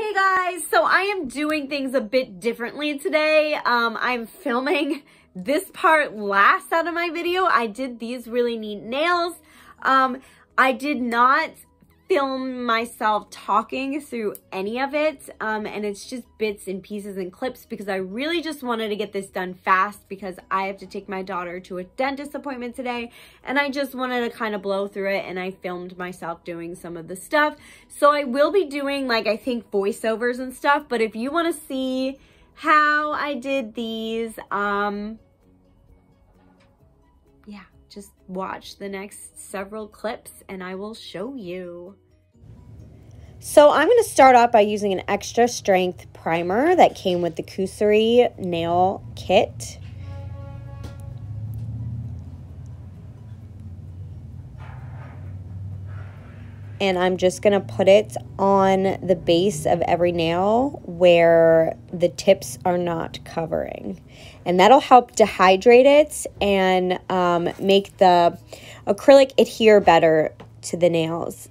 Hey guys, so I am doing things a bit differently today. I'm filming this part last out of my video. I did these really neat nails. I did not film myself talking through any of it, and it's just bits and pieces and clips because I really just wanted to get this done fast because I have to take my daughter to a dentist appointment today, and I just wanted to kind of blow through it, and I filmed myself doing some of the stuff. So I will be doing, like, I think voiceovers and stuff, but if you want to see how I did these, yeah, just watch the next several clips and I will show you. So I'm going to start off by using an extra strength primer that came with the Acrylic nail kit. And I'm just going to put it on the base of every nail where the tips are not covering. And that'll help dehydrate it and make the acrylic adhere better to the nails.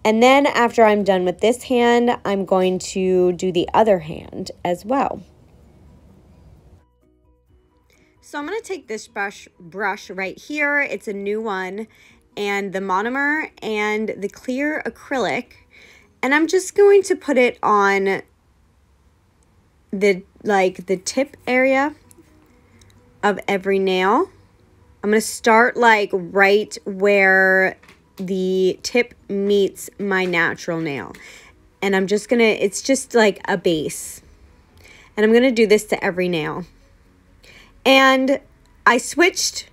And then after I'm done with this hand, I'm going to do the other hand as well. So I'm going to take this brush right here. It's a new one, and the monomer and the clear acrylic. And I'm just going to put it on the tip area of every nail. I'm going to start like right where the tip meets my natural nail. And I'm just going to, it's just like a base. And I'm going to do this to every nail. And I switched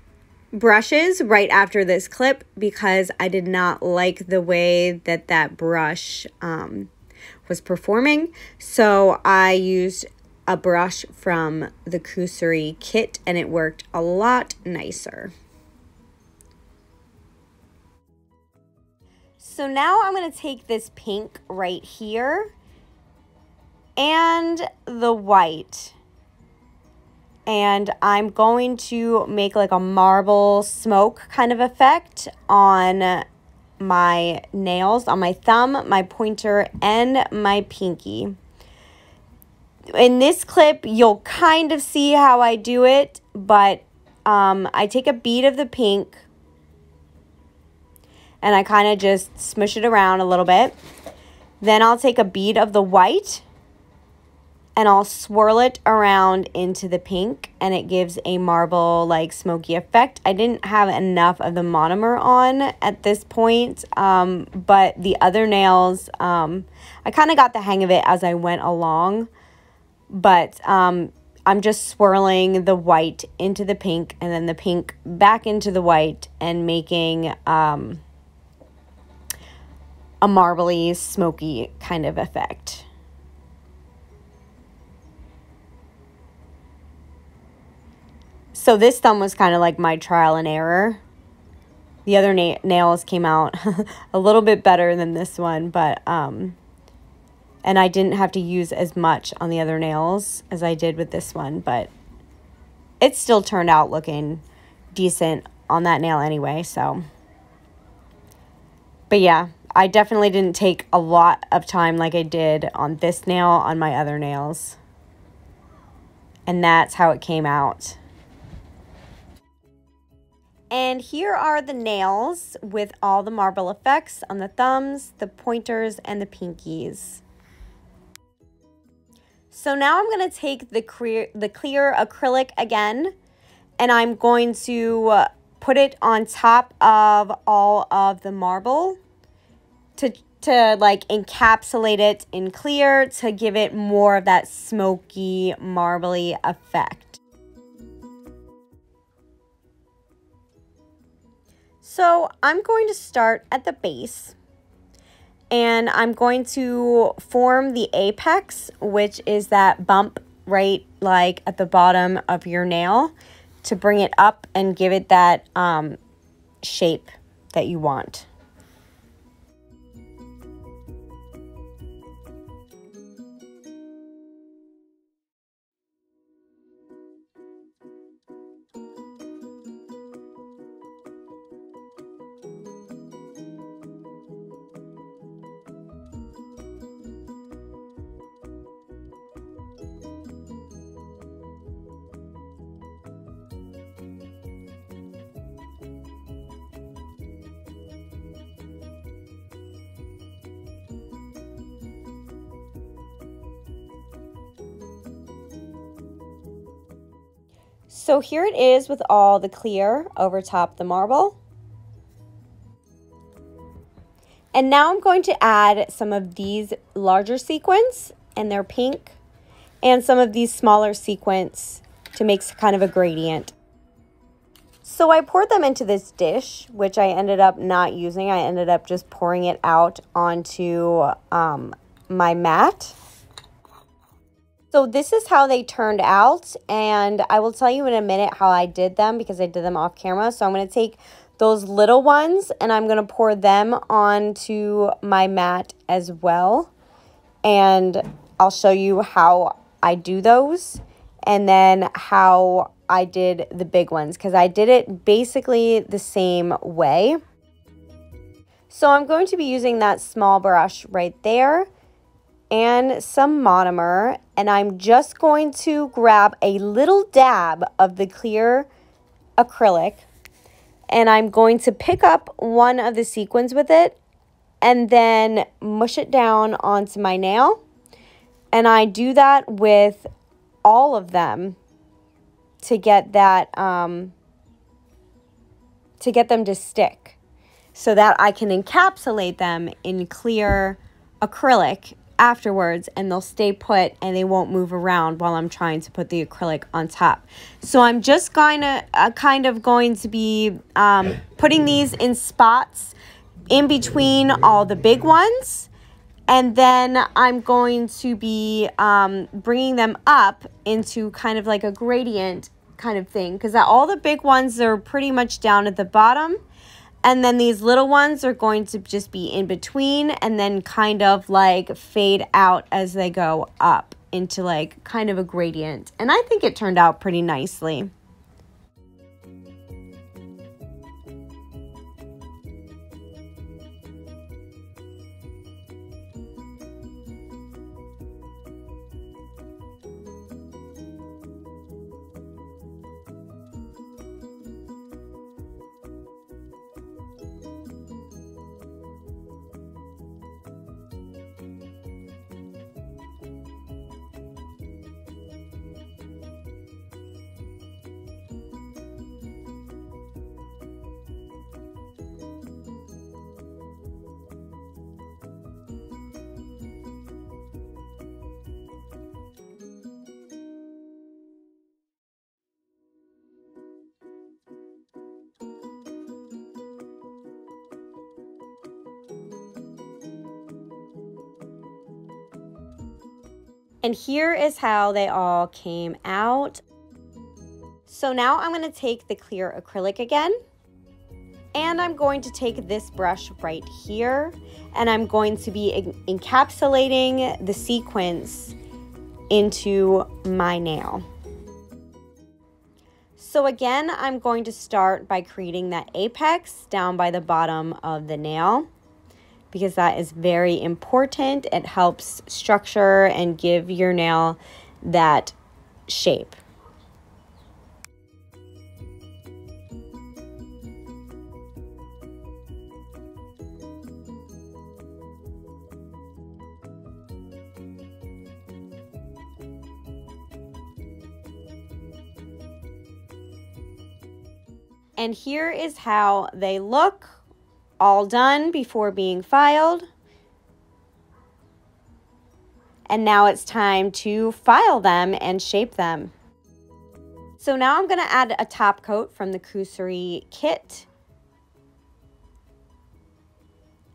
brushes right after this clip because I did not like the way that that brush was performing. So I used a brush from the Acrylic kit and it worked a lot nicer. So now I'm going to take this pink right here and the white. And I'm going to make like a marble smoke kind of effect on my nails, on my thumb, my pointer, and my pinky. In this clip, you'll kind of see how I do it, but I take a bead of the pink and I kind of just smush it around a little bit. Then I'll take a bead of the white and I'll swirl it around into the pink, and it gives a marble like smoky effect. I didn't have enough of the monomer on at this point, but the other nails, I kind of got the hang of it as I went along, but I'm just swirling the white into the pink and then the pink back into the white and making a marbly, smoky kind of effect. So this thumb was kind of like my trial and error. The other nails came out a little bit better than this one, but and I didn't have to use as much on the other nails as I did with this one, but it still turned out looking decent on that nail anyway, so. But yeah, I definitely didn't take a lot of time like I did on this nail on my other nails. And that's how it came out. And here are the nails with all the marble effects on the thumbs, the pointers, and the pinkies. So now I'm going to take the clear acrylic again, and I'm going to put it on top of all of the marble to like encapsulate it in clear to give it more of that smoky, marbly effect. So I'm going to start at the base, and I'm going to form the apex, which is that bump right like at the bottom of your nail, to bring it up and give it that shape that you want. So here it is with all the clear over top the marble. And now I'm going to add some of these larger sequins, and they're pink, and some of these smaller sequins to make kind of a gradient. So I poured them into this dish, which I ended up not using. I ended up just pouring it out onto my mat. So this is how they turned out, and I will tell you in a minute how I did them because I did them off camera. So I'm going to take those little ones and I'm going to pour them onto my mat as well. And I'll show you how I do those and then how I did the big ones because I did it basically the same way. So I'm going to be using that small brush right there and some monomer, and I'm just going to grab a little dab of the clear acrylic, and I'm going to pick up one of the sequins with it and then mush it down onto my nail. And I do that with all of them to get that to get them to stick so that I can encapsulate them in clear acrylic afterwards, and they'll stay put and they won't move around while I'm trying to put the acrylic on top. So I'm just kind of going to be putting these in spots in between all the big ones, and then I'm going to be bringing them up into kind of like a gradient kind of thing because all the big ones are pretty much down at the bottom. And then these little ones are going to just be in between and then kind of like fade out as they go up into like kind of a gradient. And I think it turned out pretty nicely. And here is how they all came out. So now I'm going to take the clear acrylic again, and I'm going to take this brush right here, and I'm going to be encapsulating the sequins into my nail. So again, I'm going to start by creating that apex down by the bottom of the nail, because that is very important. It helps structure and give your nail that shape. And here is how they look, all done before being filed. And now it's time to file them and shape them. So now I'm going to add a top coat from the Kusery kit.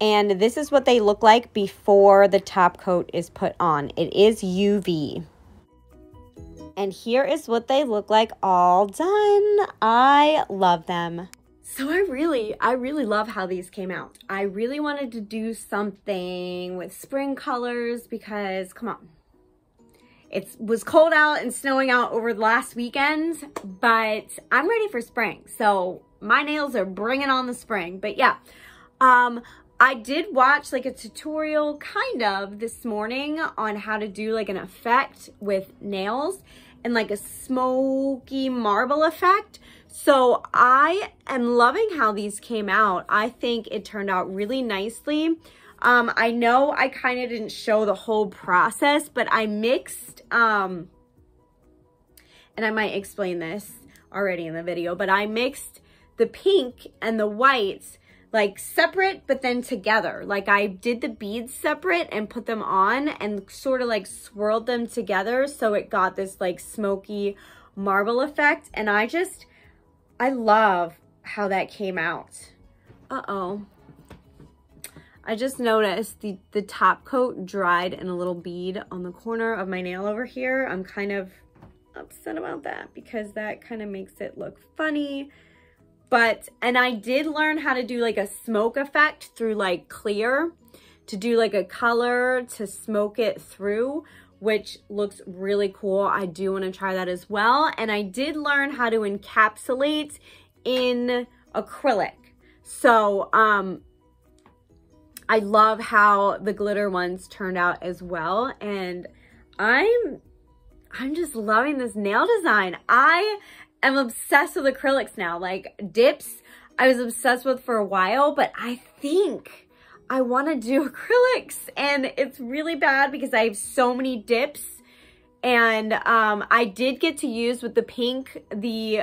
And this is what they look like before the top coat is put on. It is UV. And here is what they look like all done. I love them. So I really love how these came out. I really wanted to do something with spring colors because, come on, it was cold out and snowing out over the last weekend, but I'm ready for spring. So my nails are bringing on the spring. But yeah, I did watch like a tutorial kind of this morning on how to do like an effect with nails and like a smoky marble effect. So I am loving how these came out. I think it turned out really nicely. I know I kind of didn't show the whole process, but I mixed, and I might explain this. already in the video, but I mixed the pink and the whites like separate, but then together. Like I did the beads separate and put them on and sort of like swirled them together. So it got this like smoky marble effect. And I love how that came out. Uh-oh. I just noticed the top coat dried in a little bead on the corner of my nail over here. I'm kind of upset about that because that kind of makes it look funny. And I did learn how to do like a smoke effect through like clear, to do like a color to smoke it through, which looks really cool. I do want to try that as well. And I did learn how to encapsulate in acrylic. So, I love how the glitter ones turned out as well. And I'm just loving this nail design. I am obsessed with acrylics now. Like dips, I was obsessed with for a while, but I think I want to do acrylics. And it's really bad because I have so many dips. And I did get to use with the pink, the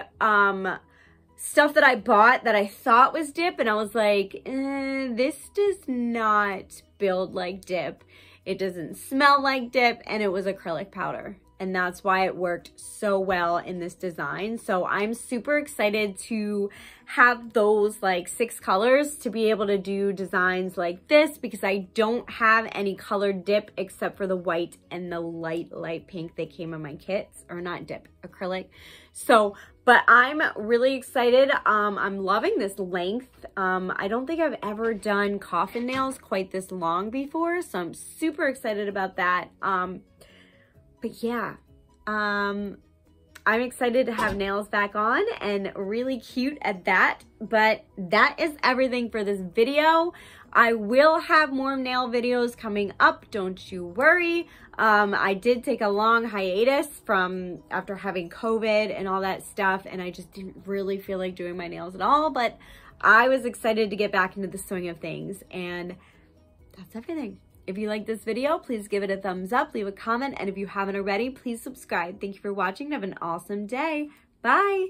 stuff that I bought that I thought was dip, and I was like, this does not build like dip. It doesn't smell like dip, and it was acrylic powder. And that's why it worked so well in this design. So I'm super excited to have those like 6 colors to be able to do designs like this, because I don't have any colored dip except for the white and the light pink that came in my kits, or not dip, acrylic. So, but I'm really excited. I'm loving this length. I don't think I've ever done coffin nails quite this long before, so I'm super excited about that. But yeah, I'm excited to have nails back on, and really cute at that. But that is everything for this video. I will have more nail videos coming up, don't you worry. I did take a long hiatus from after having COVID and all that stuff, and I just didn't really feel like doing my nails at all, but I was excited to get back into the swing of things, and that's everything. If you like this video, please give it a thumbs up, leave a comment, and if you haven't already, please subscribe. Thank you for watching. Have an awesome day. Bye.